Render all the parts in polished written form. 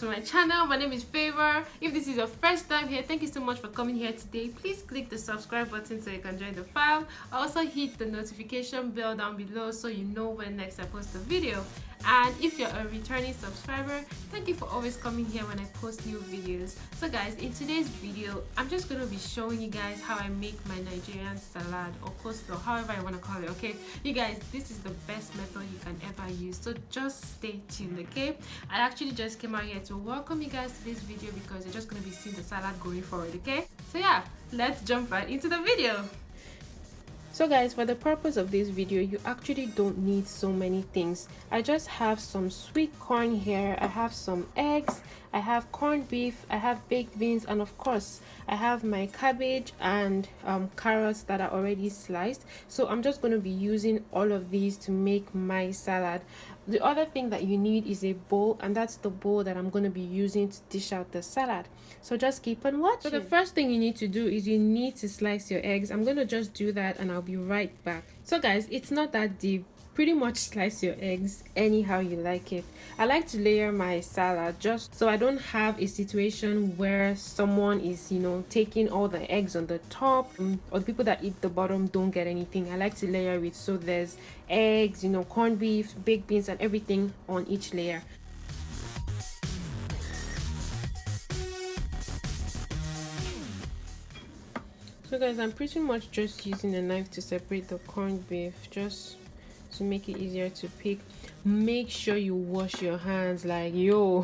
my channel. My name is Favor. If this is your first time here, thank you so much for coming here today. Please click the subscribe button so you can join the fam. Also hit the notification bell down below so you know when next I post a video. And if you're a returning subscriber, thank you for always coming here when I post new videos. So guys, in today's video, I'm just going to be showing you guys how I make my Nigerian salad or coleslaw, however I want to call it, okay? You guys, this is the best method you can ever use, so just stay tuned, okay? I actually just came out here to welcome you guys to this video because you're just going to be seeing the salad going forward, okay? So yeah, let's jump right into the video. So guys, for the purpose of this video, you actually don't need so many things. I just have some sweet corn here, I have some eggs, I have corned beef, I have baked beans, and of course I have my cabbage and carrots that are already sliced. So I'm just going to be using all of these to make my salad. The other thing that you need is a bowl, and that's the bowl that I'm going to be using to dish out the salad. So just keep on watching. So the first thing you need to do is you need to slice your eggs. I'm going to just do that and I'll be right back. So guys, it's not that deep. Pretty much slice your eggs anyhow you like it. I like to layer my salad just so I don't have a situation where someone is, taking all the eggs on the top, or the people that eat the bottom don't get anything. I like to layer it so there's eggs, corned beef, baked beans, and everything on each layer. So guys, I'm pretty much just using a knife to separate the corned beef, just to make it easier to pick. Make sure you wash your hands, like yo.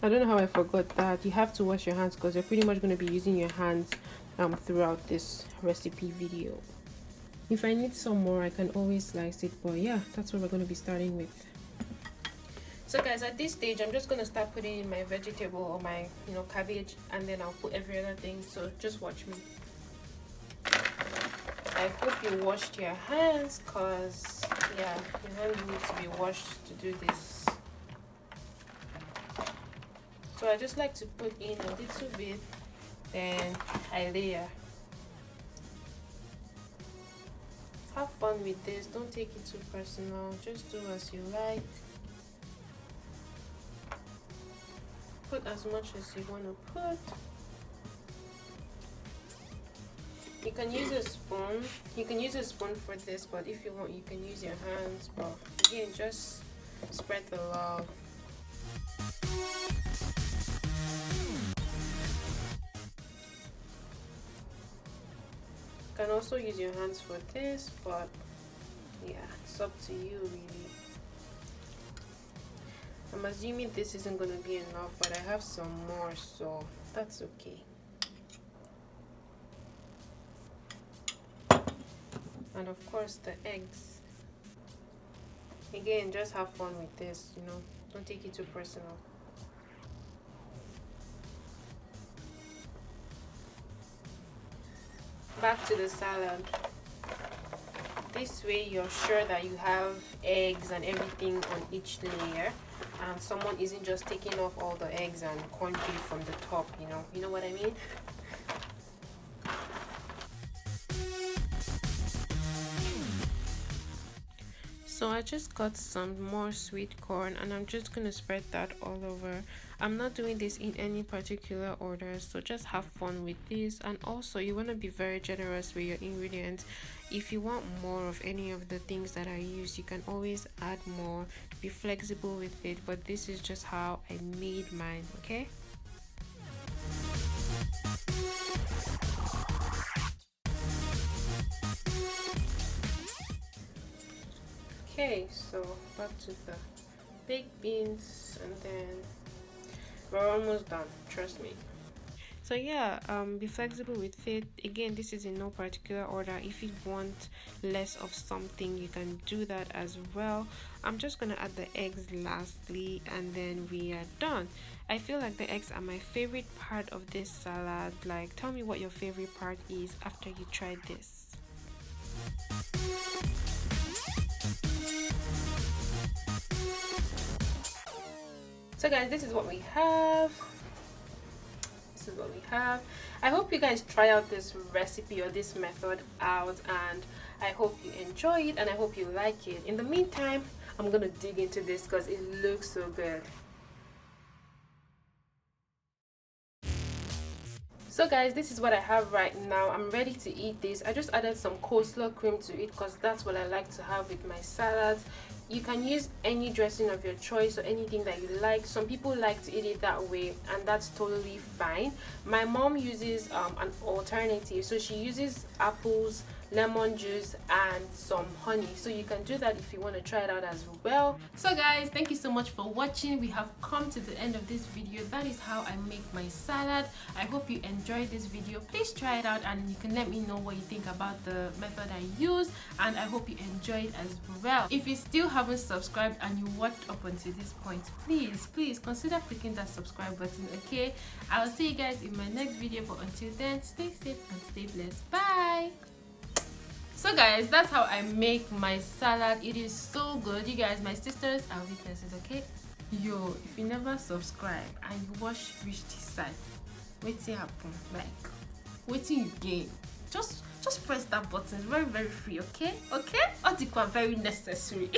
I don't know how I forgot that. You have to wash your hands because you're pretty much going to be using your hands throughout this recipe video. If I need some more, I can always slice it, but yeah, that's what we're going to be starting with. So guys, at this stage I'm just going to start putting in my vegetable or my cabbage, and then I'll put every other thing, so just watch me. I hope you washed your hands, because yeah, your hands need to be washed to do this. So I just like to put in a little bit, then I layer. Have fun with this, don't take it too personal, just do as you like. Put as much as you want to put. You can use a spoon. You can use a spoon for this, but if you want, you can use your hands. But again, just spread the love. You can also use your hands for this, but yeah, it's up to you really. I'm assuming this isn't going to be enough, but I have some more, so that's okay. And of course the eggs. Again, just have fun with this, don't take it too personal. Back to the salad. This way you're sure that you have eggs and everything on each layer, and someone isn't just taking off all the eggs and corned beef from the top, you know what I mean? So I just got some more sweet corn, and I'm just going to spread that all over. I'm not doing this in any particular order, so just have fun with this. And also, you want to be very generous with your ingredients. If you want more of any of the things that I use, you can always add more. Be flexible with it, but this is just how I made mine, okay? Okay, so back to the baked beans, and then we're almost done, trust me. So yeah, be flexible with it. Again, this is in no particular order. If you want less of something, you can do that as well. I'm just gonna add the eggs lastly, and then we are done. I feel like the eggs are my favorite part of this salad. Like, tell me what your favorite part is after you try this. So guys, this is what we have. I hope you guys try out this recipe or this method out, and I hope you enjoy it and I hope you like it. In the meantime, I'm gonna dig into this because it looks so good. So guys, this is what I have right now. I'm ready to eat this. I just added some coleslaw cream to it because that's what I like to have with my salads. You can use any dressing of your choice or anything that you like. Some people like to eat it that way, and that's totally fine. My mom uses an alternative, so she uses apples, lemon juice, and some honey. So you can do that if you want to try it out as well. So guys, thank you so much for watching. We have come to the end of this video. That is how I make my salad. I hope you enjoyed this video. Please try it out and you can let me know what you think about the method I used, and I hope you enjoyed as well. If you still haven't subscribed and you watched up until this point, please consider clicking that subscribe button. Okay, I'll see you guys in my next video, but until then, stay safe and stay blessed. Bye. So guys, that's how I make my salad. It is so good. You guys, my sisters are witnesses. Okay, yo, if you never subscribe and you watch reach this side, wetin happen? Like, wetin you gain? Just press that button. It's very free. Okay, all the very necessary.